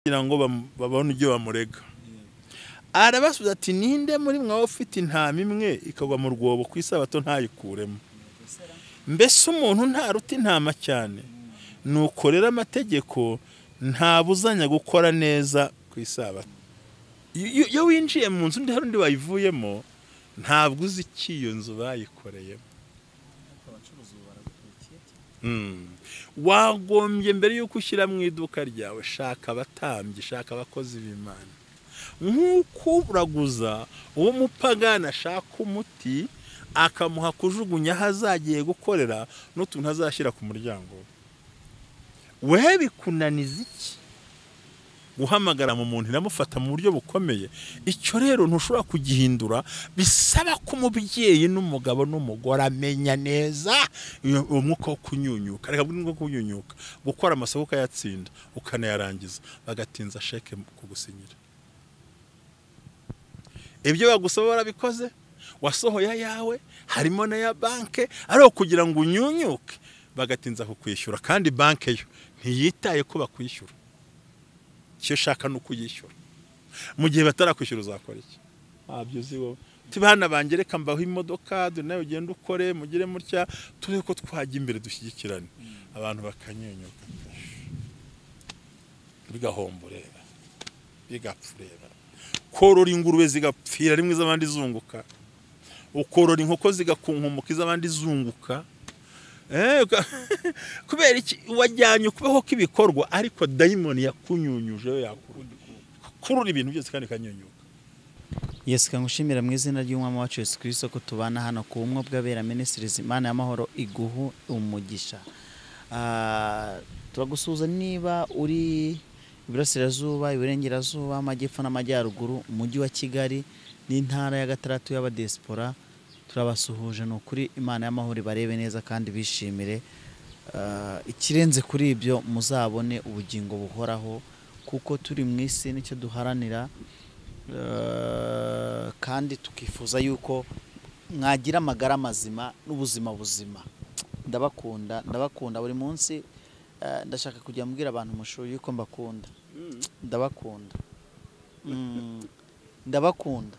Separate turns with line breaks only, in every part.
kugira ngo babone ibyo bamurega. Arabasubiza ati ninde muri mwawe ufite intama imwe ikagwa mu rwobo ku isabato ntayikuremo? Mbese umuntu ntaruta intama cyane? Nukorera amategeko ntabuzanya gukora neza ku isabato. Iyo winjiye mu nzu ndi harundi wayivuyemo ntabwo uzi ikiyo nzu bayikoreyemo. Wagombye mbere yuko ushyira mu iduka ryawe shaka abatambyi, shaka abakozi b'Imana. Nk'uko uraguza uwo mupagana ashaka umuti akamuha kujugunya hazagiye gukorera n'utuntu azashyira ku muryango. Wewe bikunaniza iki guhamagara mu muntu iramufata mu buryo bukomeye? Icyo rero ntushobora kugihindura, bisaba ko umubyeyi n'umugabo n'umugore amenya neza umwuka wo kunyunyuka. Reka bw'umwuka wo kunyunyuka, gukora amasoko ukayatsinda ukanayarangiza bagatinza sheke kugusinyira. Ibyo bagusaba barabikoze, wasohoye yawe harimo na ya banke, ariko kugira ngo unyunyuke bagatinza kukwishyura, kandi banke yo ntiyitaye ko bakwishyura. Cyo shaka no kuyishyura. Mu gihe batarakwishyura uzakora iki? Abyo uzi wowe. Tibana bangereka mbaho imodoka nayo ugenda ukore mugire mutya turi ko twajya imbere dushyigikirane. Abantu bakanyunyuka. Bigahomborera. Bigapfurera. Korora ingurube zigapfira rimwe z'abandi zunguka. Ukorora inkoko zigakunkumuka iz'abandi zunguka. Kubera iki wajyanye kubaho kibikorwa, ariko Dayimoni yakunyunyuje yakurura ibintu byose kandi kanyunyuka.
Yesu kangushimira mu izina ry'umwami wacu Yesu Kristo ko tubana hano ku bumwe bw'abera Ministries. Imana y'amahoro iguhe umugisha. Turagusuza niba uri Iburasirazuba, Iburengerazuba, Amajyepfo n'Amajyaruguru, umujyi wa Kigali n'intara ya gatandatu y'abadiaspora. Turabasuhuje no kuri Imana y'amahoro barebe neza kandi bishimire. Ikirenze kuri ibyo muzabone ubugingo buhoraho, kuko turi mu isi nicyo duharanira, kandi tukifuza yuko mwagira amagara mazima n'ubuzima buzima. Ndabakunda buri munsi. Ndashaka kujya mbwira abantu mushuri yuko mbakunda. Ndabakunda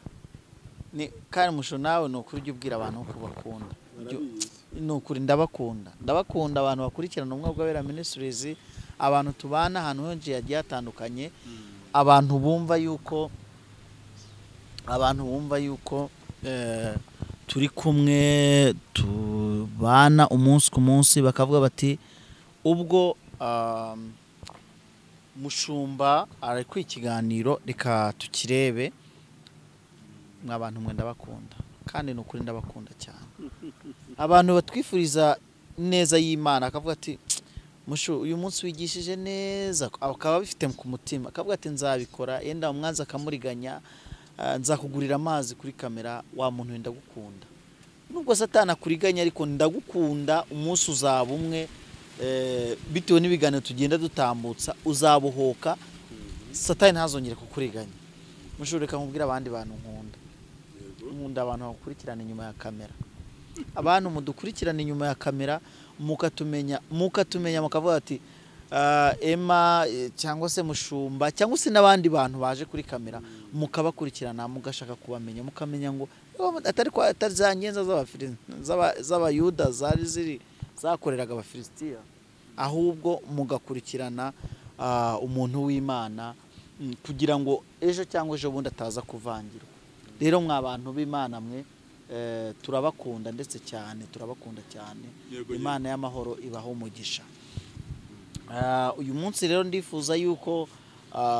ni kandi musho nawe no kuri ujye ubwira abantu ko bakunda. No kuri ndabakunda abantu bakurikirana umwe bw'abera Ministries, abantu tubana ahantu henshi yagiye atandukanye, abantu bumva yuko turi kumwe tubana umunsi ku munsi, bakavuga bati ubwo mushumba ari kwikiganiro reka tukirebe. Mwabantu mwe ndabakunda kandi no kuri ndabakunda cyane. Abantu batwifuriza neza y'Imana akavuga ati mushu uyu munsi wigishije neza, akaba bifite ku mutima, akavuga ati nzabikora, yenda umwanza akamuriganya, nzakugurira amazi kuri kamera, wa muntu ndagukunda. Nubwo Satana kuriganya ariko ndagukunda, umunsi uzaba umwe bitewe n'ibiganiro tugenda dutambutsa uzabuhoka, Satani ntazongere kukuriganya. Mushureka nkubwira abandi bantu nkunda abantu bakurikirana inyuma ya kamera. Abantu mudukurikirana inyuma ya kamera mukatumenya mukavuga ati Emma cyangwa se mushumba cyangwa se n'abandi bantu baje kuri kamera, mukabakurikirana mugashaka kubamenya, mukamenya ngo atari za ngenza z'abayuda zari ziri zakoreraga abafilisitiya, ahubwo mugakurikirana umuntu w'Imana, kugira ngo ejo cyangwa ejo bundi ataza kuvangirwa. Rero mwa bantu b'Imana mwe turabakunda ndetse cyane, turabakunda cyane. Imana y'amahoro ibaho umugisha. Uyu munsi rero ndifuza yuko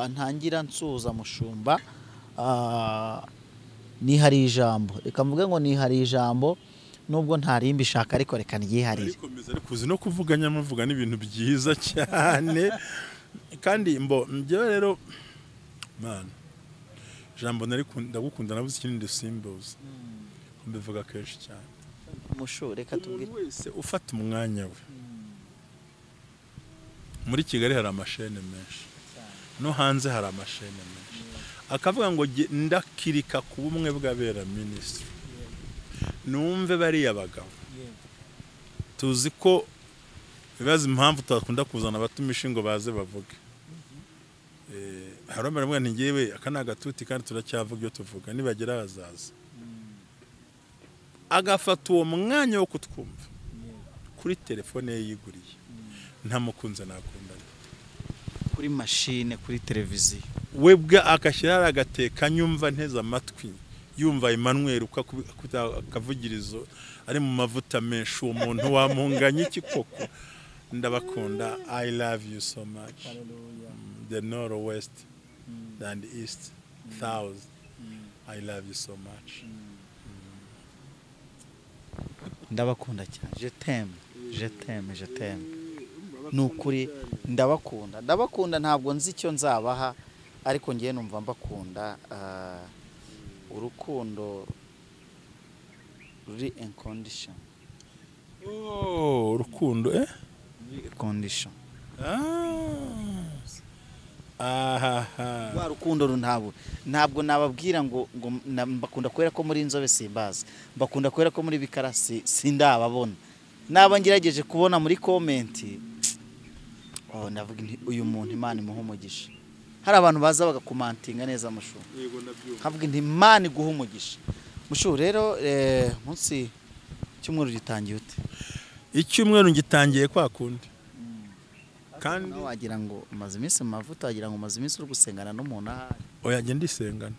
ntangira nsuza mushumba, ni hari ijambo, reka mvuge ngo ni hari ijambo nubwo ntarimbi shaka ariko reka nyiharire.
Ariko uzi no kuvuganya muvuga n'ibintu byiza cyane, kandi njyewe rero man jambo ndagukunda nabuze ikindi simbols mbivuga kenshi cyane.
Musho reka tubwire
wese ufata umwanya we. Muri Kigali hari amashene menshi, no hanze hari amashene menshi, akavuga ngo ndakirika ku bumwe bw'abera Ministry. Numve bari abagabo tuzi ko bibaza impamvu tutakunda kuzana abatumishi ngo baze bavuge. haromera mwana ngewe akana gatuti kandi turacyavuga ibyo tuvuga nibagera bazaza agafata uwo mwanya wo kutwumva kuri telefone ye yiguriye nta mukunze nakundana
kuri machine kuri televiziyo
webwe akashyira agateka nyumva nteza amatwi yumva Emmanuel uko akavugirizo ari mu mavuta menshi uwo muntu wamunganye iki koko ndabakunda I love you so much the northwest and east south I love you so much
ndabakunda cyane je t'aime nukuri ndabakunda ntabwo nzi icyo nzabaha ariko ngiye numva mbakunda urukundo ruri uncondition
urukundo
condition wa rukundo ntabwo nababwira ngo mbakunda kwera ko muri inzobe simbaza mbakunda kwera ko muri bikarasi sindababona naba ngerageje kubona muri comment ndavuga uyu muntu Imana imuha umugisha hari abantu baza bagakomantinga neza amashuri havuga nti Imana iguhe umugisha mushu rero munsi cyumweru gitangiye ute
icyumweru ngitangiye kwa kundi
kandi wagira ngo umaze iminsi mu mavuta wagira ngo umaze iminsi uri gusengana n'umuntu ahari
oya nge ndisengana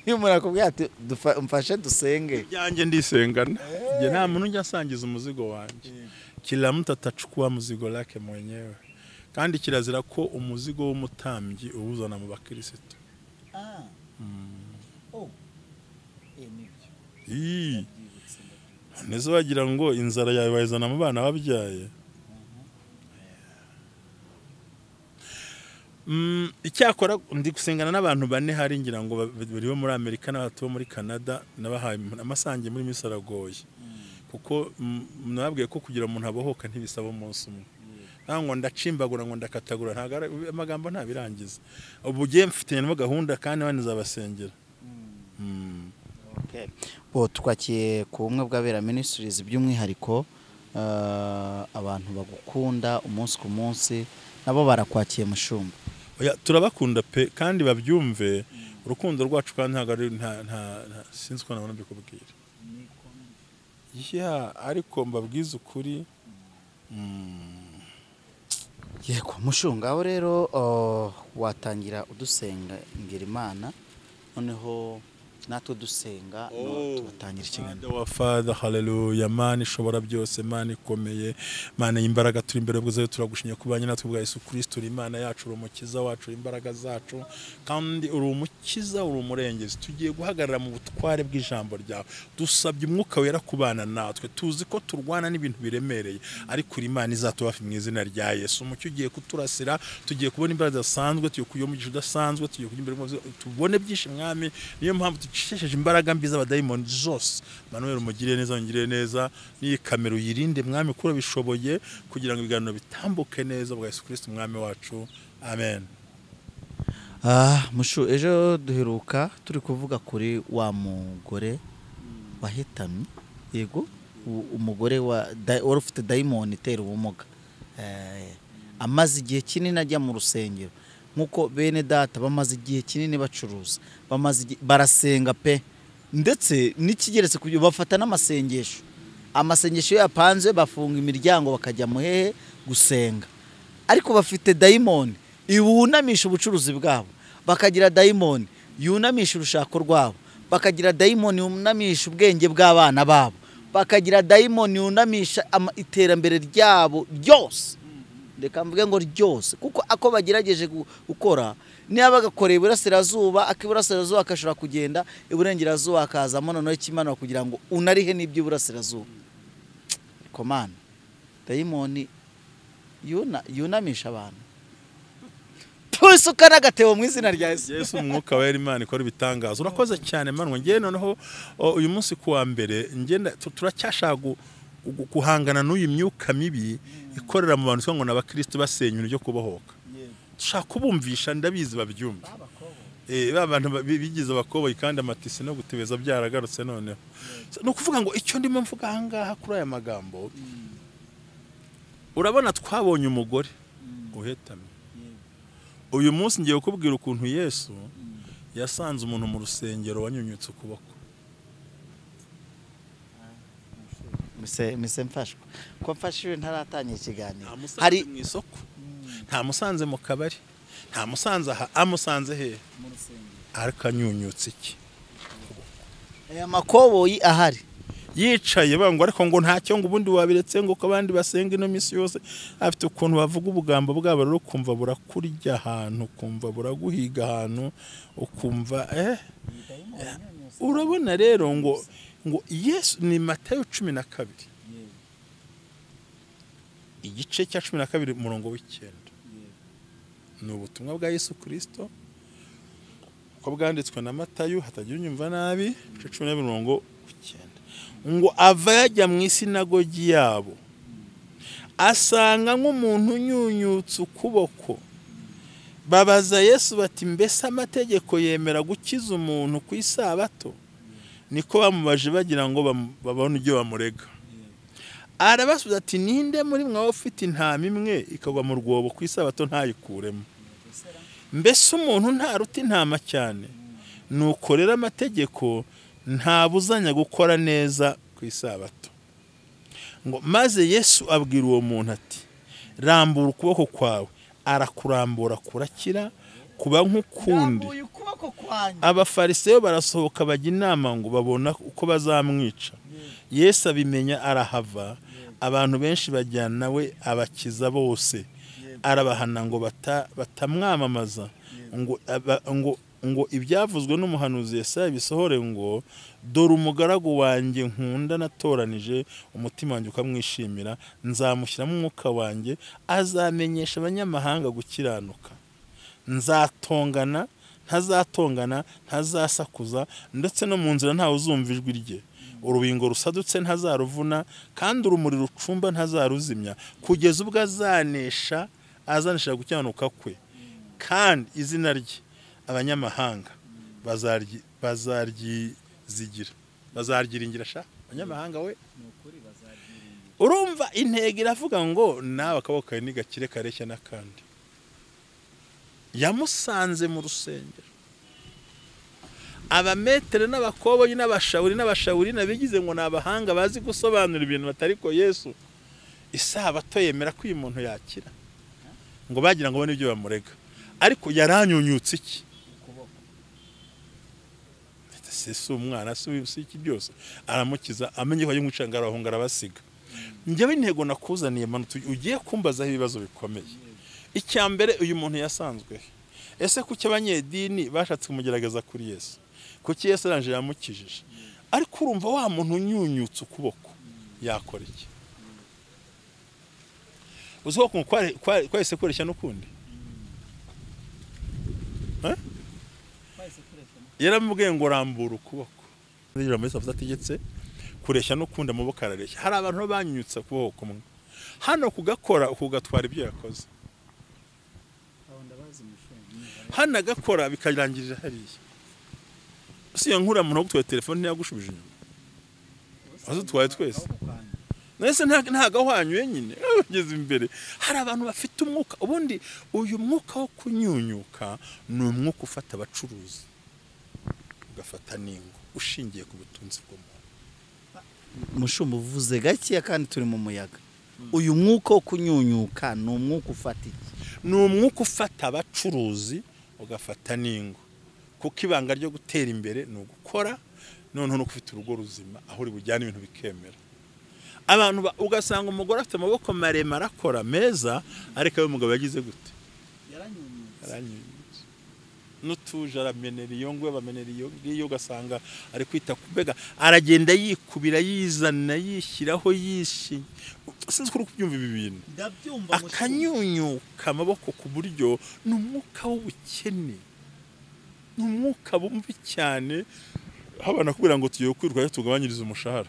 iyo murakubwira ati mfashe dusenge
byanjye ndisengana nge nta muntu njya asangiza umuzigo wanjye kila mtu atachukua muzigo lake mwenyewe kandi kirazira ko umuzigo w'umutambyi uwuzana mu bakristo neza wagira ngo inzara yawe bayizana mu bana babyaye icyakora ndi gusengana n'abantu bane hari ngira ngo bari muri Amerika n'abato muri Canada nabahaye amasange muri misaragoye kuko nababwiye ko kugira umuntu abohoka ntibisaba umunsi umwe ngo ndacimbagura ngo ndakatagura ntago amagambo ntabirangiza ubu giye mfitanye gahunda kandi banizabasengera
twakiye ku bumwe bw'abera ministries by'umwihariko abantu bagukunda umunsi ku munsi nabo barakwakiye mushumba
turabakunda pe kandi babyumve urukundo rwacu kandi ntago ari sinzi ko nabona mbikubwira ariko mbabwiza ukuri
yego mushungaho rero watangira udusenga ingera Imana noneho natwe dusenga tubatangira ikiganiro
wa Father haleluya Mana ishobora byose Mana ikomeye Mana y'imbaraga turi imbere bwuzuye turagushimye kubanye natwe bwa Yesu Kristo uri Imana yacu uri umukiza wacu imbaraga zacu kandi uri umukiza uri umurengezi tugiye guhagarara mu butware bw'ijambo ryawe dusabye umwuka wera kubana natwe tuzi ko turwana n'ibintu biremereye ariko uri Imana izatubafi mu izina rya Yesu umucyo ugiye kuturasira tugiye kubona imbaraga zasanzwe tugiye kuyo umugisha udasanzwe tugiye kujya imbere tubone byinshi mwami niyo mpamvu shesheje imbaraga mbi z'abadayimoni zose Manuel umugire neza ngire neza ni kamera uyirinde mwami kuro bishoboye kugira ngo ibiganiro bitambuke neza bwa Yesu Kristo mwami wacu amen.
Mushu ejo duheruka turi kuvuga kuri wa mugore wahitamye yego umugore wari ufite dayimoni itera ubumuga amaze igihe kinini ajya mu rusengero nkuko bene data bamaze igihe kinini bacuruza barasenga pe ndetse n'ikigeretse kubyo bafata n'amasengesho yapanze bafunga imiryango bakajya muhehe gusenga ariko bafite dayimoni iwunamisha ubucuruzi bwabo bakagira dayimoni yunamisha urushako rwabo bakagira dayimoni yunamisha ubwenge bw'abana babo bakagira dayimoni yunamisha iterambere ryabo ryose reka mvuge ngo ryose kuko ako bagerageje gukora niba bagakoreye iburasirazuba akiburasirazuba akashobora kugenda iburengerazuba akazamo noneho ikimanura kugira ngo unarihe n'iby'iburasirazuba komana dayimoni yunamisha abantu tusuka n'agatebo mu izina rya
Yesu umwuka wa Imana ikora ibitangaza urakoze cyane manwa ngiye noneho uyu munsi kuwa mbere ngenda turacyashaka guhangana n'uyu myuka mibi ikorera mu bantu ngo n'abakristo basenyura byo kubohoka dushaka kubumvisha ndabizi babyumva abantu bigize abakoboyi kandi amatisi no gutebeza byaragarutse noneho. No kuvuga ngo icyo ndimo mvuga ahangaha kuri aya magambo urabona twabonye umugore uhetamye. Uyu munsi ngiye kukubwira ukuntu Yesu yasanze umuntu mu rusengero wanyunyutse ukuboko.
mise mfashwa ko mfashiwe ntaratanye ikiganiro.
Hari mu isoko, nta musanze mu kabari, nta musanze aha, amusanze he
mu rusengero,
ariko anyunyutse iki?
aya makoboyi ahari
yicaye bango, ariko ngo ntacyo ngo ubundi wabiretse ngo ko abandi basenga ino misi yose. Afite ukuntu bavuga ubugambo bwabo rero, kumva burakurya ahantu, kumva buraguhiga ahantu, ukumva urabona rero ngo Yesu ni Matayo 12 igice cya 12 umurongo w'9. Ni ubutumwa bwa Yesu Kristo ko bwanditswe na Matayo, hatagira unyumva nabi, 12 umurongo w'9. Ngo ava yajya mu isinagogi yabo, asanga nk'umuntu unyunyutse ukuboko. Babaza Yesu bati, mbese amategeko yemera gukiza umuntu ku isabato? Niko bamubaje bagira ngo babone ibyo bamurega. Arabasubiza ati, ninde muri mwe ufite intama imwe ikagwa mu rwobo ku isabato ntayikuremo? Mbese umuntu ntaruta intama cyane? Nuko rero amategeko ntabuzanya gukora neza ku isabato. Ngo maze Yesu abwira uwo muntu ati, rambura ukuboko kwawe. Arakurambura kurakira, kuba nk'ukundi. Abafarisayo barasohoka bajya inama ngo babona uko bazamwica. Yesu abimenya arahava, abantu benshi bajyana nawe abakiza bose. Arabahana ngo batamwamamaza, ngo ibyavuzwe n'umuhanuzi Yesaya bisohore ngo, dore umugaragu wanjye nkunda natoranije, umutima wanjye ukamwishimira, nzamushyiramo umwuka wanjye, azamenyesha abanyamahanga gukiranuka. Nzatongana, ntazatongana, ntazasakuza, ndetse no mu nzira ntawe uzumva ijwi rye. Urubingo rusadutse ntazaruvuna, kandi urumuri rucumba ntazaruzimya, kugeza ubwo azanesha gukiranuka kwe. Kandi izina rye abanyamahanga bazaryiringira sha abanyamahanga we. Urumva intego iravuga ngo nawe akaboko kawe nigakire kareshya n'akandi. Yamusanze mu rusengero. Abametere n'abakoboyi n'abashawuri nabigize ngo nabahanga bazi gusobanura ibintu batari ko Yesu isabato yemera ko uyu muntu yakira, ngo bagira ngo bone ibyo bamurega. Ariko yaranyunyutse iki? Si umwana si iki byose aramukiza, amenye ko y'umucanga arahunga arabasiga. Njyewe intego nakuzaniye manu ugiye kumbazaho ibibazo bikomeye. Icyambere uyu muntu yasanzwe. Ese kuki abanyedini bashatse kumugerageza kuri Yesu? Kuki Yesu aranje yamukijije? Ariko urumva wa muntu unyunyutse ukuboko yakora iki? Uziko kwahise kureshya n'ukundi. Yaramubwiye ngo rambura ukuboko. Rero Yesu avuze kureshya n'ukundi amaboko arareshya. Hari abantu banyunyutse ukuboko kumwe. Hano kugakora ukugatwara ibyo yakoze. Hano agakora bikarangirira hariya. Siyo nkura muntu gutwaye telefone ntiyagushubije inyuma. Azo twaye twese. Nese ntagahwanyuye nyine. Ugeze imbere. Hari abantu bafite umwuka. Ubundi uyu mwuka wo kunyunyuka ni umwuka ufata abacuruzi. Ugafata ningo ushingiye ku butunzi bw'umuntu.
Mushumba uvuze gake kandi turi mu muyaga. Uyu mwuka wo kunyunyuka ni umwuka ufata iki?
Ni umwuka ufata abacuruzi ugafata ningo. Kuko ibanga ryo gutera imbere ni ugukora, noneho no kufite urugo ruzima aho uri bujyana ibintu bikemera. Abantu ugasanga umugore afite amaboko maremare akora meza, ariko ayo mugabo yagize gute? Yaranyunyutse. N'utuje aramenera iyo ngwe bamenera iyo ugasanga ari kwita kubega, aragenda yikubira yizana yishyiraho yishi. Sinzi ko kubyumva ibi bintu. Akanyunyuka amaboko ku buryo ni umwuka w'ubukene. Ni umwuka bumbi cyane. Habana kubira ngo tugiye kwirwa tugabanyiriza umushahara.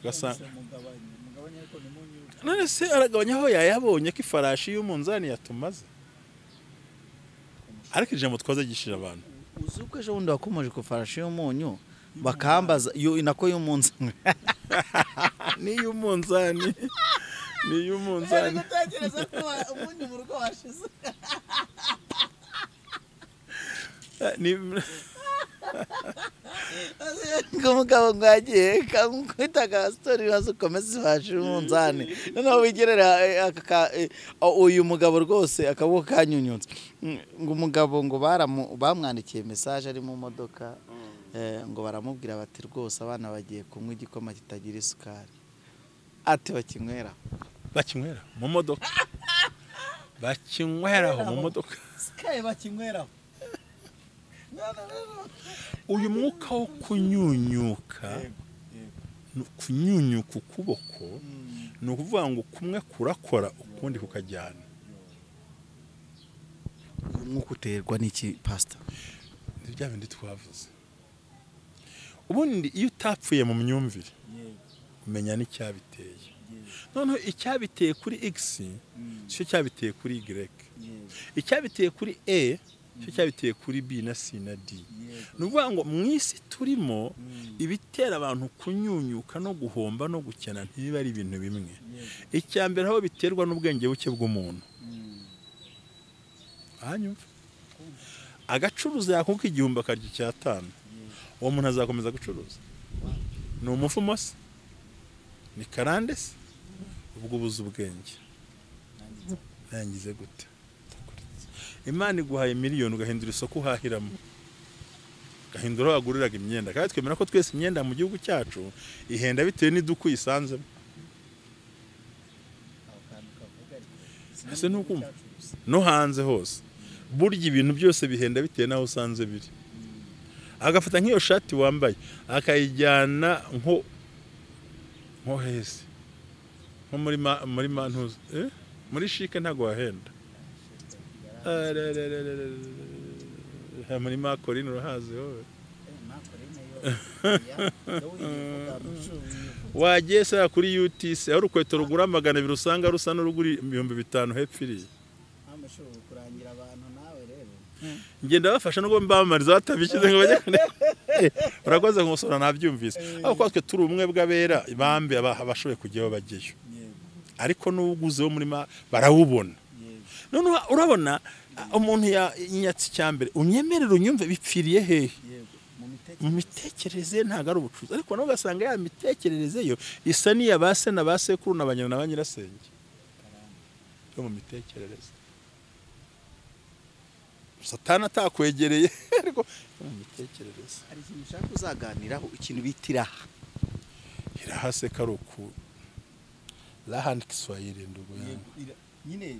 Ugasanga none se aragabanyaho yayabonye ko ifarashi y'umunzani yatumaze. Ariko ijambo twazagishira abantu.
Uzuko ejo bundi wakomeje ku farashi y'umunyu bakambaza yo inako y'umunzani.
Ni y'umunzani. ni y'umunzani
gutekereza ko umunyu mu rugo washize umugabo mwagiye kwitaga sitori ibibazo ukomeze ubashe umunzani noneho wigerera uyu mugabo rwose akaboko kanyunyutse ngo umugabo ngo bamwandikiye mesaje ari mu modoka ngo baramubwira bati rwose abana bagiye kunywa igikoma kitagira isukari ati bakinywera
mu modoka bakinyweraho mu modoka
sikaye bakinyweraho
uyu mwuka wo kunyunyuka kunyunyuka ukuboko ni ukuvuga ngo kumwe kurakora ukundi kukajyana.
Umwuka uterwa n'iki pastor?
Ni bya bindi twavuze. Ubundi iyo utapfuye mu myumvire umenya n'icyabiteye. Noneho icyabiteye kuri X cyo cyabiteye kuri Y. Icyabiteye kuri E cyo cyabiteye kuri B na C na D. Nuvuga ngo mu isi turimo ibitera abantu kunyunyuka no guhomba no gukena ntibiba ari ibintu bimwe. Icyambere aho biterwa n'ubwenge buke bw'umuntu. Hanyuma agacuruza yakuka igihumbi akarya cyatanu. Uwo muntu azakomeza gucuruza. Ni umufumo se? Ni karande se? Ubwo buzu ubwenge. Nangize gute? Imana iguhaye miliyoni ugahindura isoko uhahiramo. Gahindura waguriraga imyenda. Kandi twemera ko twese imyenda mu gihugu cyacu ihenda bitewe n'iduku yisanzemo. Ese nukumva no hanze hose. Burya ibintu byose bihenda bitewe naho usanze biri. Agafata nk'iyo shati wambaye akayijyana nko hese. Nko muri mantuza. Muri shike ntago wahenda. Muri makorino urahazi wowe. Wagesa kuri UTC aho urukweto rugura 200 usanga rusa n'uruguri 500 hepfiri.
Kurangira abantu nawe rero.
Ngenda bafasha no mbamariza batabishyize ngo bajye. Urakoze ngusora nabyumvise. Aho kwatwe turi umwe bw'abera bambe abashoboye kujyaho bagiye. Ariko n'uguze wo muri barawubona. None urabona umuntu yanyatse cyambere unyemerera unyumve bipfiriye hehe mu mitekerereze ntago ari ubucuruzi ariko no gasanga ya mitekerereze yo isa niya base na basekuru n'abanyana n'abanyirasenge yo mu mitekerereze Satana atakwegereye ariko mu mitekerereze
ari ikintu ushaka kuzaganiraho ikintu bitiraha
irahase karuku lahandi Kiswahili ndugu yangu
nyine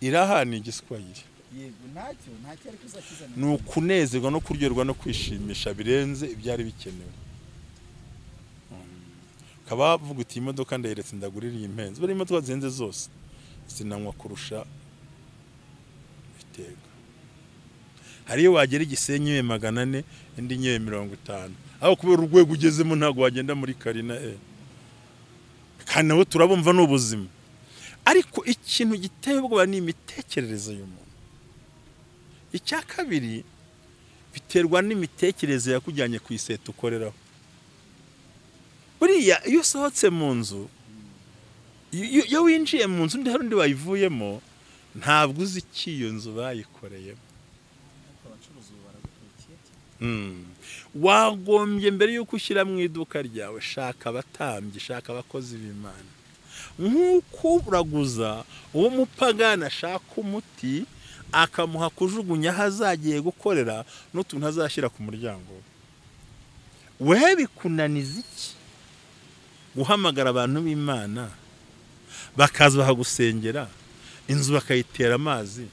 iraha ni Igiswahili.
Yego ntacyo ari kuzakiza.
Ni ukunezerwa no kuryoherwa no kwishimisha birenze ibyari bikenewe. Kaba vuga uti imodoka ndayiretse ndagurira impenzi. Bari imodoka zenze zose zinanywa kurusha bitega. Hariyo wagera Igisenyi 400 indi nyewe 50. Aho kubera urwego ugezemo ntago wagenda muri Karina kandi nawe turabumva n'ubuzima. Ariko ikintu giteye ubwoba ni imitekerereze y'umuntu. Icya kabiri biterwa n'imitekerereze yakujyanye ku iseta ukoreraho. Buriya iyo usohotse mu nzu iyo winjiye mu nzu ndi hari undi wayivuyemo ntabwo uzi ikiyo nzu bayikoreyemo. Wagombye mbere yuko ushyira mu iduka ryawe shaka abatambyi shaka abakozi b'Imana. Nk'uko uraguza uwo mupagana ashaka umuti akamuha kujugunya hazagiye gukorera n'utuntu azashyira ku muryango. Wewe bikunaniza iki guhamagara abantu b'Imana bakaza bakagusengera inzu bakayitera amazi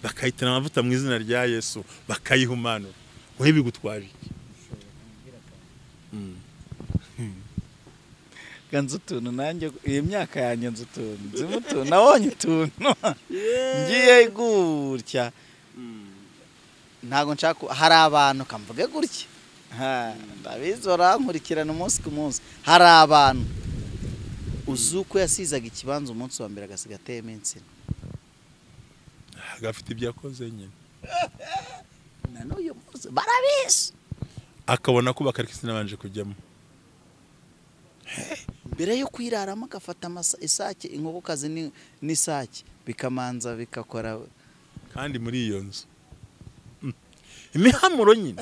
bakayitera amavuta mu izina rya Yesu bakayihumanura. Wewe bigutwaje iki?
Ganza utuntu nanjye iyi myaka yanjye nzu utuntu zimutuntu nabonye utuntu ngiye gutya ntago nshaka hari abantu kamvuge gutya ndabizora nkurikirana umunsi ku munsi hari abantu uzuko yasizaga ikibanza umunsi wa mbere agasiga ateyemo insina
agafite ibyo yakoze nyine
none uyu munsi barabise
akabona ko bakarika insina banje kujyamo
mbere yo kwiraramo agafata isake inkokokazi n'isake bikamanza bikakora
kandi muri iyo nzu imihamuro nyine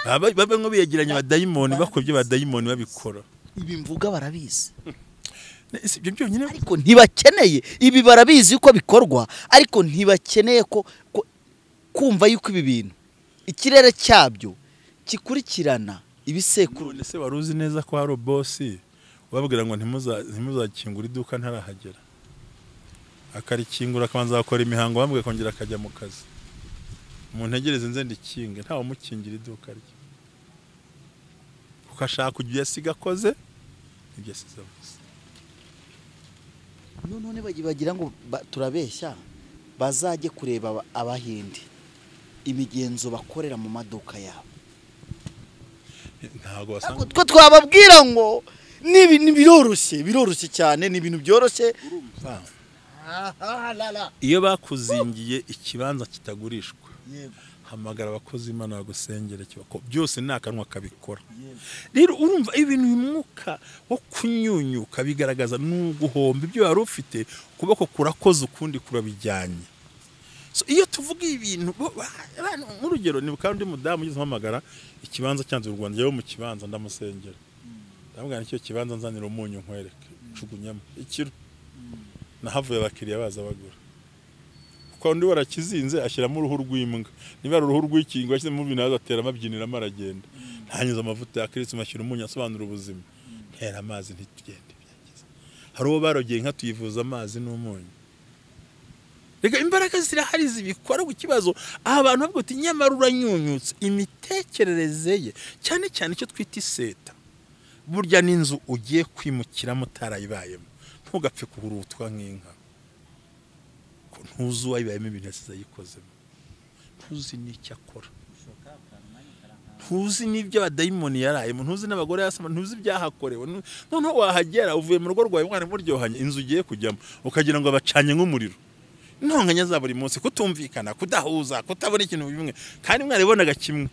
baba ngo biyegeranya abadayimoni bakora ibyo abadayimoni babikora.
ibi mvuga barabizi
ibyo byonyine
ariko ntibakeneye ibi barabizi uko bikorwa ariko ntibakeneye ko kumva yuko ibi bintu ikirere cyabyo kikurikirana ibisekuru.
None se waruzi neza ko hari bosi babwira ngo ntimuzakingura iduka ntarahagera akarikingura akabanza akora imihango bambwe kongera akajya mu kazi umuntu ntegereze nze ndikinge ntawe mukingira iduka rye ukashaka kujya yasiga akoze ibyo asize gusa.
none bagira ngo turabeshya bazajye kureba abahindi imigenzo bakorera mu maduka yabo.
Ntago basanga
twa twababwira ngo ni biroroshye cyane, ni ibintu byoroshye.
Iyo bakuzingiye ikibanza kitagurishwa hamagara abakozi Imana bagusengere kibako byose nakanwa kabikora. Rero urumva ibintu bimwuka wo kunyunyuka bigaragaza n'uguhomba ibyo yari ufite kubako kurakoze ukundi kurabijyanye. So iyo tuvuga ibintu nk'urugero ni kandi mudamu yize hamagara ikibanza cyanze u Rwanda yo mu kibanza ndamusengera. Ndamubwira icyo kibanza nzanira umunyu nkwereke njugunyamo ikiro. Nahavuye abakiriya baza bagura. Kuko ndi warakizinze ashyiramo uruhu rw'imbwa. Niba uruhu rw'ikingo ashyize mu bintu azatera amabyinira maragenda. Ntanyuza amavuta ya Kristo mashyira umunyu asobanura ubuzima. Ntera amazi ntitugende byagize. Hari uwo barogeye nka Tuyivuza amazi n'umunyu. Rega imbaraga zirahari zibikora ku kibazo abantu bavuga ati nyamara uranyunyutse imitekerereze ye cyane cyane icyo twita iseta. Burya n'inzu ugiye kwimukiramo utarayibayemo ntugapfe kuhurutwa nk'inka. Ntuzi wayibayemo ibintu yasize yikozemo. Ntuzi n'icyo akora. Ntuzi n'ibyo abadayimoni yarayemo. Ntuzi n'abagore yasama. Ntuzi ibyahakorewe. Noneho wahagera uvuye mu rugo rwawe mwana muryohanye inzu ugiye kujyamo ukagira ngo bacanye nk'umuriro. Ntonganya za buri munsi kutumvikana kudahuza kutabona ikintu bimwe kandi mwaribonaga kimwe.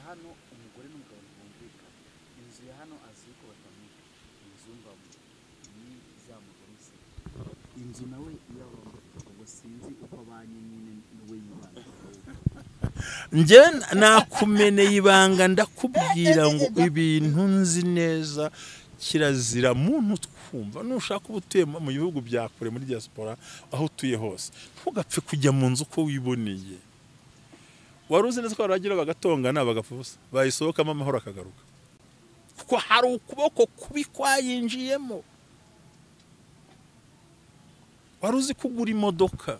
Hano umugore n'umugabo bumvika inzu ya hano aziko batamika inzu mbamo ni zamugomse inzu nawe irabomba ubwo sinzi uko abanye nyine we yibana.
Nje nakumeneye ibanga ndakubwira ngo ibintu nzi neza kirazira muntu twumva nushaka ubutuye mu bihugu bya kure muri diaspora aho utuye hose ntugapfe kujya mu nzu ko wiboneye. Waruzi neza ko baragira bagatongana bagapfusa bayisohokamo amahoro akagaruka kuko hari ukuboko kubi kwayinjiyemo. Waruzi kugura imodoka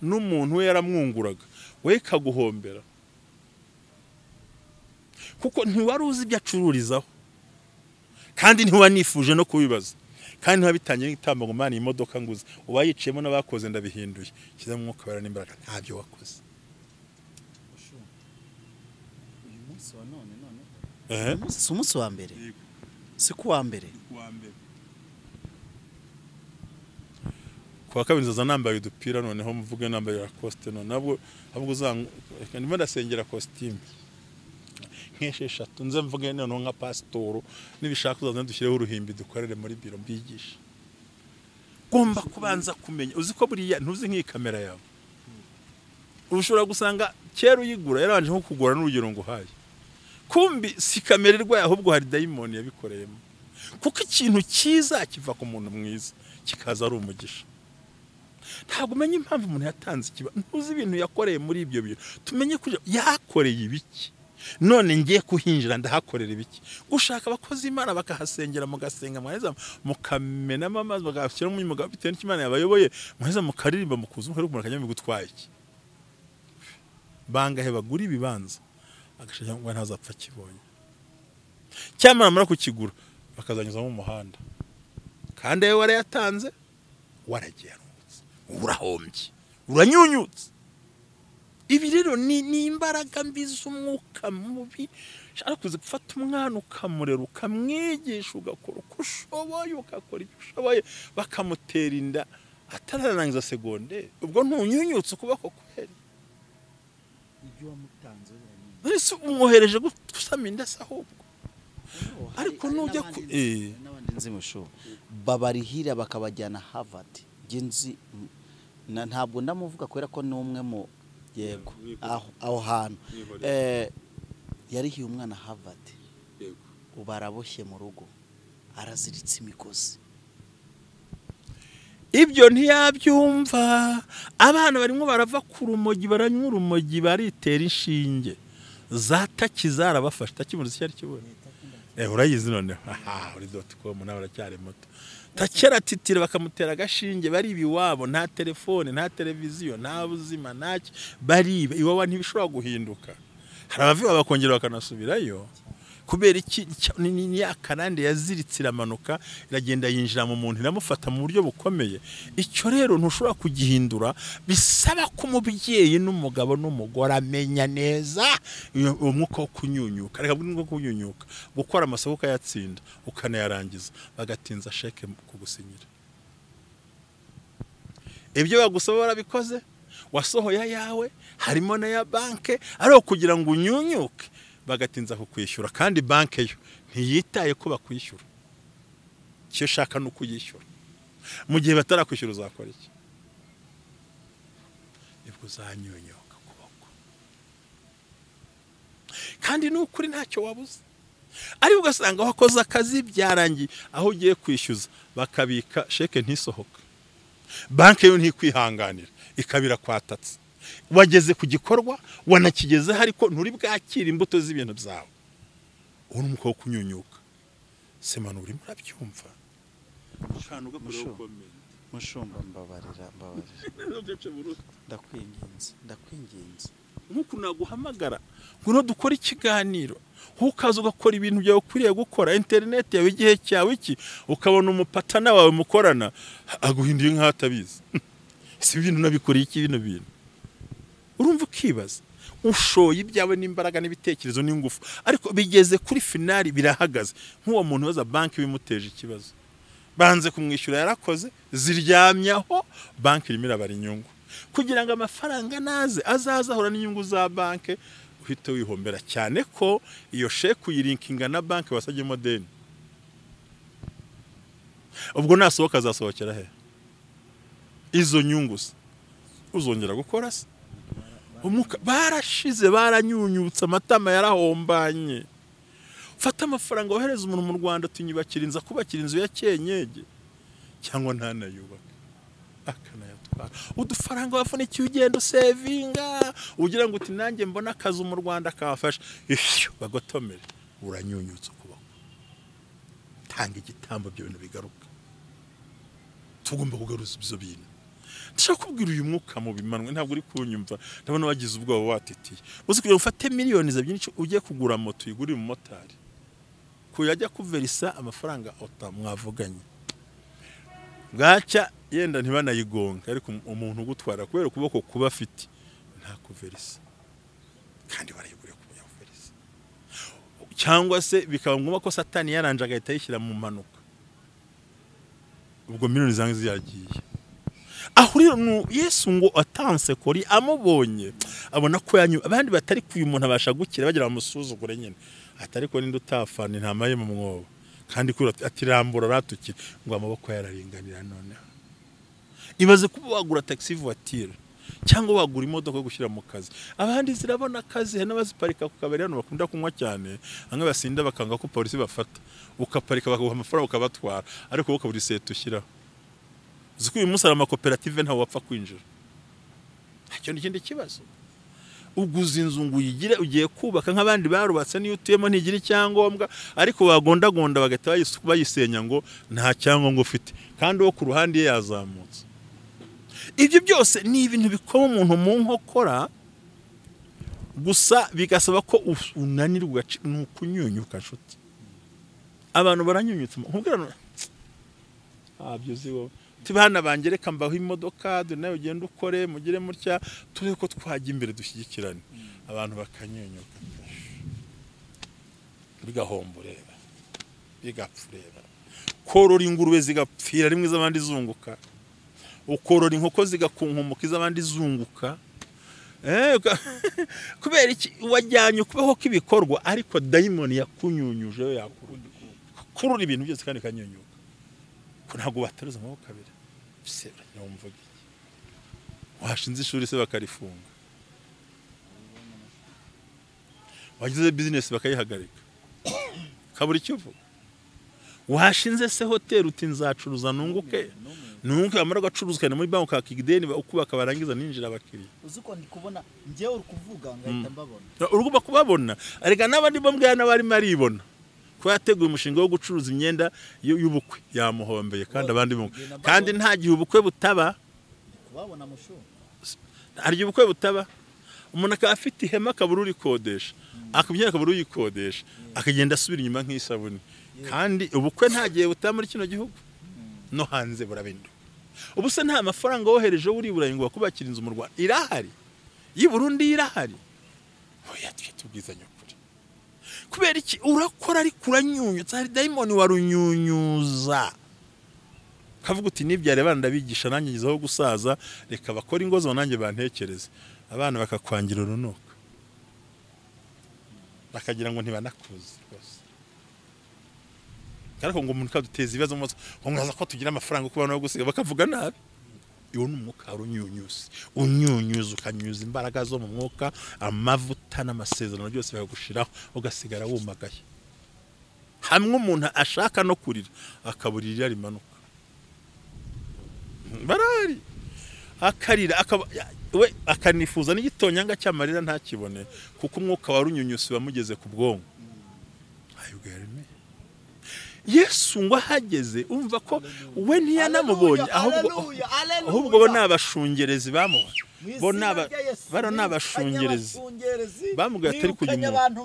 n'umuntu we yaramwunguraga we kaguhombera kuko ntiwaruzi ibyo acururizaho kandi ntiwanifuje no kubibaza kandi ntiwabitangiye nk'itamba ngo mani imodoka nguze ubayiciyemo n'abakoze ndabihinduye kiza mu mwuka wera n'imbaraga ntabyo wakoze.
Si umunsi wa mbere si kuwa mbere
kuwa kabiri nzaza nambaye udupira noneho mvuge nambaye Lacoste none nabwo ndimo ndasengera costume nk'esheshatu nze mvuge noneho nka pasitoro nibishaka uzaza dushyireho uruhimbi dukorere muri biro mbigisha. Gomba kubanza kumenya uzi ko buriya ntuzi nk'iyi kamera yawe ushobora gusanga kera uyigura yarabanje nko kugura n'urugero ngo haye kumbi si kamera irwaye ahubwo hari dayimoni yabikoreyemo kuko ikintu cyiza kiva ku muntu mwiza kikaza ari umugisha. Ntabwo umenye impamvu umuntu yatanze ikiba ntuzi ibintu yakoreye muri ibyo bintu tumenye ko yakoreye ibiki none ngiye kuhinjira ndahakorera ibiki. Gushaka abakozi Imana bakahasengera mugasenga mwaheza mukamenamo amazi bagashyira mu mugabo bitewe n'Imana yabayoboye mwaheza mukaririmba mukuza umuntu akanyama gutwaye iki bangahe bagura ibibanza agashaka ngo ntazapfa kibonye cyamara mara kukigura bakazanyuza mu muhanda kandi ayo warayatanze waragiye urahomye uranyunyutse ibi rero ni imbaraga mbi z'umwuka mubi ariko gufata umwana ukamurera ukamwigisha ugakora uko ushoboye ugakora ibyo ushoboye bakamutera inda atararangiza segonde ubwo ntunyunyutse ukuboko kweri
ibyo wamutanze
ese umwohereje gusama inda se ahubwo ariko nujya ku
n'abandi nzi musho babarihira bakabajyana Harvard genzi ntabwo ndamuvuga kwera ko ni umwe mu yego aho hantu yarihiye umwana Harvard
yego
ubaraboshye mu rugo araziritse imigozi
ibyo ntiyabyumva abana barimo barava ku rumogi baranywa urumogi baritera inshinge zataki zarabafasha takimuzi cyari kibone urayizi none uri .com nawe aracyari muto takera titira bakamutera agashinge bari ibiwabo nta telefone nta televiziyo nta buzima ntaki bari iwawa ntibishobora guhinduka hari abaviba bakongera bakanasubirayo kubera iki ni yakarande yaziritse iramanuka iragenda yinjira mu muntu iramufata mu buryo bukomeye icyo rero ntushobora kugihindura bisaba ko umubyeyi n'umugabo n'umugore amenya neza umwuka wo kunyunyuka reka bwo kunyunyuka gukora amasoko ukayatsinda ukanayarangiza bagatinza sheke kugusinyira ibyo bagusaba barabikoze wasohoye yawe harimo na ya banke ari kugira ngo unyunyuke bagatinza kukwishyura kandi banke yo ntiyitaye ko bakwishyura cyo shaka no kuyishyura mu gihe batarakwishyura uzakora iki ibwo zanyunyuka kuboko kandi n'ukuri ntacyo wabuze ari ugasanga wakoze akazi byarangiye aho ugiye kwishyuza bakabika sheke ntisohoka banke yo ntikwihanganira ikabira kwatatse wageze ku gikorwa wanakigeze ariko nturi bwakira imbuto z'ibintu byawe uwo n'umuko wo kunyunyuka sema nuri murabyumva ushanu gakora ukomeye
mushumba mbabarira ndakwinginze
nkuko naguhamagara ngo dukora ikiganiro ukaza ugakora ibintu byawe ukwiriye gukora internet yawe igihe cyawe iki ukabona umupatana wawe mukorana aguhinduye nk'atabizi si ibintu nabikora iki bino bintu urumva ukibaza ushoye ibyawe n'imbaraga n'ibitekerezo n'ingufu ariko bigeze kuri finali birahagaze nk'uwo muntu waza banki bimuteje ikibazo banze kumwishyura yarakoze ziryamyaho banki irimo irabara inyungu kugira ngo amafaranga naze azazahura n'inyungu za banki uhite wihombera cyane ko iyo sheke uyirinkinga na banki wasabye modeni ubwo nasohoka azasohokera he izo nyungu uzongera gukora se barashize baranyunyutse amatama yarahombanye fata amafaranga wohereza umuntu mu Rwanda tunyubakira inzu kubakira inzu ya Kenyege cyangwa ntanayubaka akanayatwara udufaranga wafunikiye ugenda sevinga ugira ngo uti nanjye mbona akazi mu Rwanda kafasha bagotomere uranyunyutse kubako tanga igitambo byo bintu bigaruka tugomba kugaruza ibyo bintu ndashaka kubwira uyu mwuka mu bimanwe ntabwo uri kunyumva ndabona wagize ubwoba watitiye uzi kugira ufate miliyoni za byinshi ugiye kugura moto yigurira umumotari kuyajya kuverisa amafaranga mwavuganye bwacya yenda ntibanayigonga ariko umuntu ugutwara kubera ukuboko kuba afite nta kuverisa kandi barayiguriye kuverisa cyangwa se bikaba ngombwa ko satani yaranje agahita yishyira mu manuka ubwo miliyoni zange ziyagiye aho rero Yesu ngo atanse kuri amubonye abona ko yanyu abandi batari kuyu umuntu abasha gukira bagira bamusuzugure nyene atari ko ninde utafana intamaye mu mwobo kandi kuri atirambura ratukira ngo amaboko yararinganira none ibaze kuba wagura taxi voiture cyangwa wagura imodoka yo gushyira mu kazi abandi zirabona akazi n'abaziparika ku kabari hano bakunda kunywa cyane amwe basinda bakanga ko polisi bafata ukaparika bakaguha amafaranga ukabatwara ariko wowe kaburi sete ushyiraho ziko uyu munsi amakoperative ntawe wapfa kwinjira icyo ni ikindi kibazo uguza inzu ngo uyigire ugiye kubaka nk'abandi barubatse niyo utuyemo ntigira icyangombwa ariko bagondagonda bagahita bayisenya ngo nta cyangombwa ufite kandi wo ku ruhande yazamutse ibyo byose ni ibintu bikoma umuntu mu nkokora gusa bigasaba ko unanirwa nukunyunyuka nshuti abantu baranyunyutse nkubwira byuziho tibana bangereka mbaho imodoka dore nawe ugenda ukore mugire mutya turi ko twajya imbere dushyigikirane abantu bakanyunyuka bigahomborera bigapfurera korora ingurube zigapfira rimwe z'abandi zunguka ukorora inkoko zigakunkumuka iz'abandi zunguka kubera iki wajyanye kubaho k'ibikorwa ariko dayimoni yakunyunyuje yo kurura ibintu byose kandi kanyunyuka ko ntabwo bataruza amaboko abiri se nyumvuga washinze ishuri se bakarifunga wagize business bakayihagarika kabura icyo uvuga washinze se hotel uti nzacuruza nunguke amara gacuruzwa muri banki kakigideni ukubaka barangiza ninjira abakiriya
uzuko ndi kubona ngewe uri kuvuga ngahita mbabona
urugomba kubabona arega n'abandi bo mbwana bari maribona ko yateguye umushinga wo gucuruza imyenda y'ubukwe yamuhombeye kandi abandi kandi nta gihe ubukwe butaba
kubabona musho
arya ubukwe butaba umuntu akaba afite ihema akabura urikodesha akabyina akabura uyikodesha akagenda asubira inyuma nk'isabuni kandi ubukwe nta gihe butaba muri kino gihugu no hanze burabindu ubuse nta mafaranga wohereje uri burayi ngo bakubakira inzu mu Rwanda irahari yi Burundi irahari oya tubwizanya kuri kubera iki urakora ari kuranyunyutsa hari dayimoni warunyunyuza kavuga uti nibyare bana ndabigisha nanjye ngizaho gusaza reka bakora ingozo nanjye bantekereze abana bakakwangira urunuka bakagira ngo ntibanakuze rwose ariko ngo umuntu kaduteza ibibazo mu mwaza ko tugira amafaranga ku bantu bo gusiga bakavuga nabi iyo n'umwuka unyunyuza ukanyuza imbaraga zo mu mwuka amavuta n'amasezerano byose bakagushiraho ugasigara wumagaye hamwe umuntu ashaka no kurira akaburira rimanuka barari akarira we akanifuza n'igitonyanga cy'amarira ntakibone kuko umwuka warunyunyusi wamugeze ku bwonko ayugarime Yesu ngo ahageze umva ko we ntiyanamubonye ahubwo bo nabashungerezi bamuha baro nabashungerezi bamugaye atari kunyuma
abantu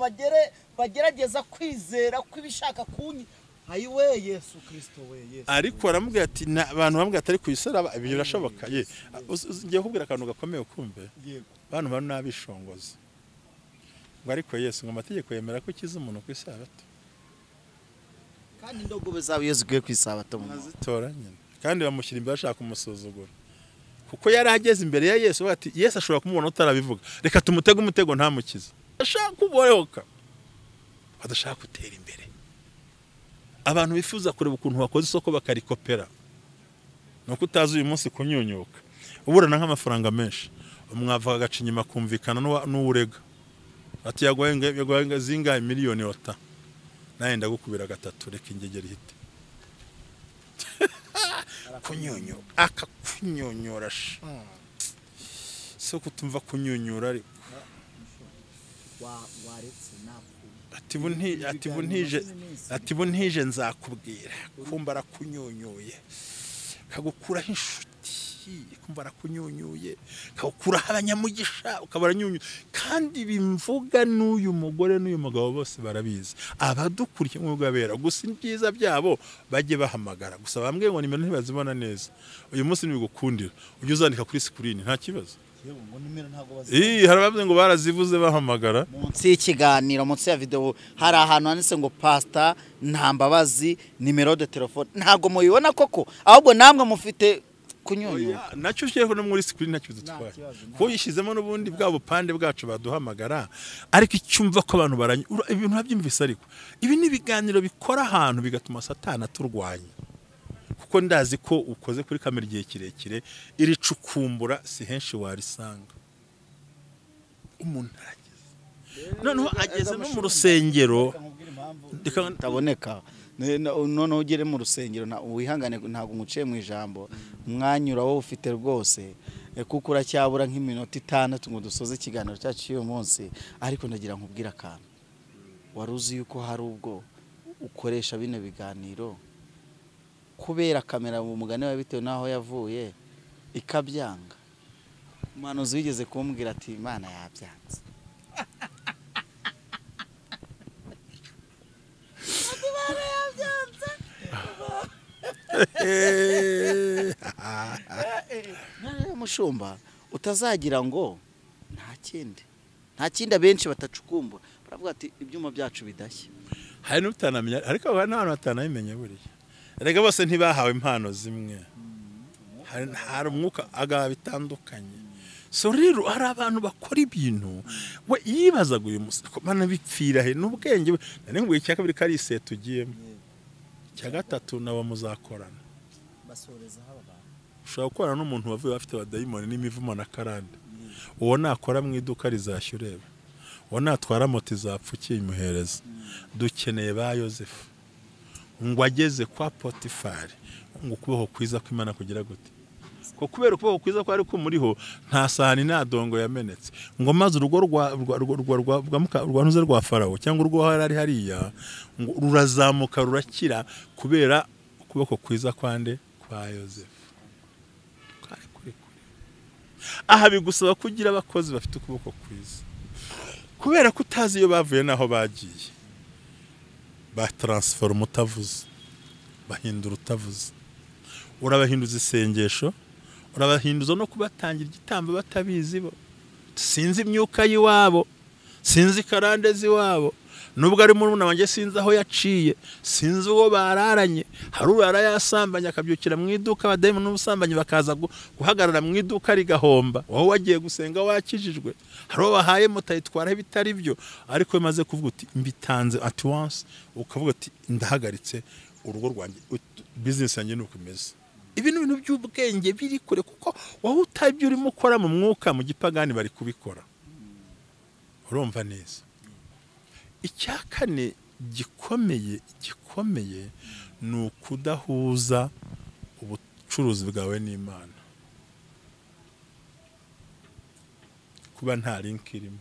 bagerageza kwizera kwibishaka kunyi ayiwe Yesu Kristo we Yesu
ariko aramubwira ati abantu bamwe atari kuyisaraba ibyo birashoboka ye ngiye kubwira akantu gakomeye ukumve abantu bano nabishongoza ngo ariko Yesu ngo amategeko yemera ko kiza umuntu ku isabato
kandi indogobe zawe Yesu giye kwisabato mu
zitoranye kandi bamushyira imbere ashaka umusuzugura kuko yari ageze imbere ya Yesu ati Yesu ashobora kumubona utarabivuga reka tumutege umutego ntamukiza ashaka kuboyoka adashaka gutera imbere abantu bifuza kureba ukuntu wakoze isoko bakarikopera nuko utazi uyu munsi kunyunyuka uburana nk'amafaranga menshi umwava agaca inyuma kumvikana n'uwurega ati yagoye zingahe miliyoni ota naye ndagukubira gatatu reka ingegera ihite kunyunyu akakunyunyura so kutumva kunyunyura ariko
waretse napu
ati buntije nzakubwira kumba arakunyunyuye kagukuraho inshuti kumva arakunyunyuye kagukuraho abanyamugisha ukabaranyunyu kandi bimvuga n'uyu mugore n'uyu mugabo bose barabizi abadukuriye mu bwabera gusa ibyiza byabo bajye bahamagara gusa bambwiye ngo nimero ntibazibona neza uyu munsi nibigukundira ujye uzandika kuri screen nta kibazo harabavuze ngo barazivuze bahamagara
munsi y'ikiganiro munsi ya video hari ahantu handitse ngo pastor Ntambabazi nimero de telefone ntago mubibona koko ahubwo namwe mufite kunyunyuka
nacyo ushyireho no muri screen nacyo zitwaye ko yishizemo n'ubundi bwa bupande bwacu baduhamagara ariko icyumva ko abantu ibintu babyumvise ariko ibi ni ibiganiro bikora ahantu bigatuma satana turwanya kuko ndazi ko ukoze kuri kamera igihe kirekire iri cukumbura si henshi warisanga umuntu arageze noneho ageze no mu rusengero
ndaboneka none ugere mu rusengero wihangane ntago umuciye mu ijambo umwanyura wowe ufite rwose kuko uracyabura nk'iminota 6 ngo dusoze ikiganiro cyacu cy'uyu munsi ariko ndagira nkubwira akantu waruzi yuko hari ubwo ukoresha bino biganiro kubera kamera mu mugane wa bitewe naho yavuye ikabyanga umuhanuzi wigeze kumbwira ati Imana yabyanze mushumba utazagira ngo nta kindi abenshi batacukumbura baravuga ati ibyuma byacu bidashya.
Hari n'utanamenya ariko n'abantu batanabimenye buriya erega bose ntibahawe impano zimwe, hari umwuka agaba bitandukanye. So rero hari abantu bakora ibintu we yibazaga uyu musi bana bipfira he n'ubwenge nane ngo icya kabiri kari se tugiyemo cya gatatu nabo muzakorana
basoreza haba abantu
ushaka gukorana n'umuntu wavuye bafite abadayimoni n'imivumo na karande uwo nakora mu iduka rizashyureba uwo natwara moto izapfukiye imuhereza. Dukeneye ba Yosefu ngo ageze kwa Potifari ngo kubaho kwiza kw'Imana kugira gute ko kubera kubaho kwiza ko ari ko muriho nta sahani nta dongo yamenetse ngo maze urugo rwa ntuze rwa Farawo cyangwa urwo hari hariya ngo rurazamuka rurakira kubera ukuboko kwiza kwande kwa Yosefu. Aha bigusaba kugira abakozi bafite ukuboko kwiza kubera ko utazi iyo bavuye naho bagiye batransforma utavuze bahindura utavuze urabahinduza isengesho urabahinduza no kubatangira igitambo batabizi bo sinzi imyuka yiwabo sinzi karande ziwabo nubwo ari murumuna wanjye sinzi aho yaciye sinzi uwo bararanye hari urara yasambanya akabyukira mu iduka abadayimoni n'ubusambanyi bakaza guhagarara mu iduka rigahomba wowe wagiye gusenga wakijijwe hari uwo bahaye moto yitwara bitari byo ariko bimaze kuvuga uti mbitanze at once ukavuga uti ndahagaritse urugo rwanjye business yanjye nuko imeze. Ibintu by'ubwenge biri kure kuko wowe utabyo urimo ukora mu mwuka mu gipagani bari kubikora urumva neza. Icya kane gikomeye ni ukudahuza ubucuruzi bwawe n'Imana, kuba nta link irimo.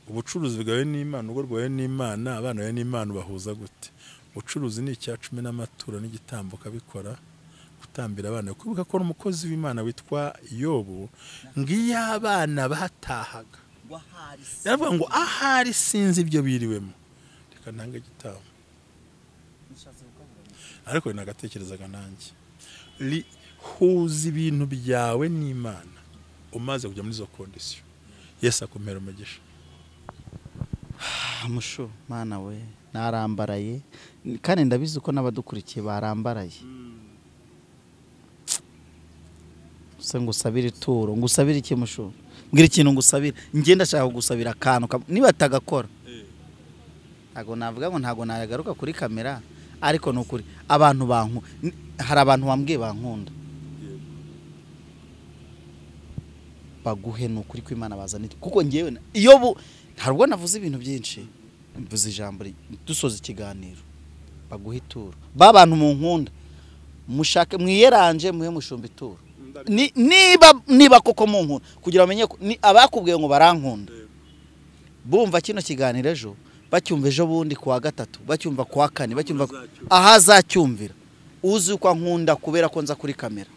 Ubucuruzi bwawe n'Imana ubwo rwawe n'Imana abana bawe n'Imana bahuza gute? Ubucuruzi ni icya 10 n'amaturo n'igitambo kabikora gutambira abana. Kwibuka ko umukozi w'Imana witwa Yobu ngiyo abana batahaga yaravuga ngo ahari sinzi ibyo biriwemo reka ntange igitambo ariko nagatekerezaga nanjye huza ibintu byawe n'Imana umaze kujya muri zo condition Yesu akumera umugisha.
Musho Mana we narambaraye kandi ndabizi uko n'abadukurikiye barambaraye ngusabira ituro ngusabira iki musho mbwira ikintu ngusabira ngenda shaka kugusabira akantu niba atagakora ntago navuga ngo ntago nayagaruka kuri kamera ariko nukuri abantu hari abantu bambwiye bankunda baguhe nukuri ko Imana bazanira kuko ngewe iyo ntabwo navuze ibintu byinshi mvuze ijambo dusoza ikiganiro baguhe ituro babantu mu nkunda mushake mwiyeranje muhe mushumba ituro niba koko mu nkunda kugira bamenye abakubwiye ngo barankunda bumva kino kiganiro ejo bacyumva ejo bundi kwa gatatu bacyumva kwa kane bacyumva ahazacyumvira uzi uko nkunda kubera ko nza kuri kamera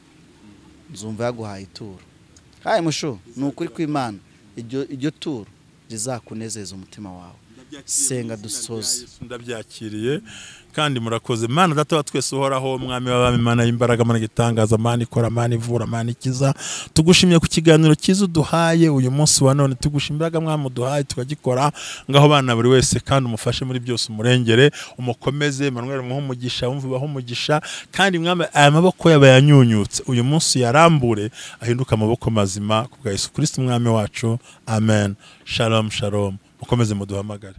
nzumva yaguhaye ituro. Haye musho nukuri kw'Imana iryo turo rizakunezeza umutima wawe. Senga dusoze.
Ndabyakiriye kandi murakoze. Mana data wa twese uhoraho mwami w'abami Mana y'imbaraga Mana gitangaza Mana ikora Mana ivura Mana ikiza. Tugushimiye ku kiganiro cyiza duhaye uyu munsi wa none tugushimiraga mwami duhaye tukagikora ngaho bana buri wese kandi umufashe muri byose umurengere umukomeze Manuel muho umugisha wumva baho umugisha kandi mwami aya maboko yabayanyunyutse uyu munsi yarambure ahinduka amaboko mazima kubwa Yesu Kristo mwami wacu. Amen. Shalom shalom. Mukomeze muduhamagare.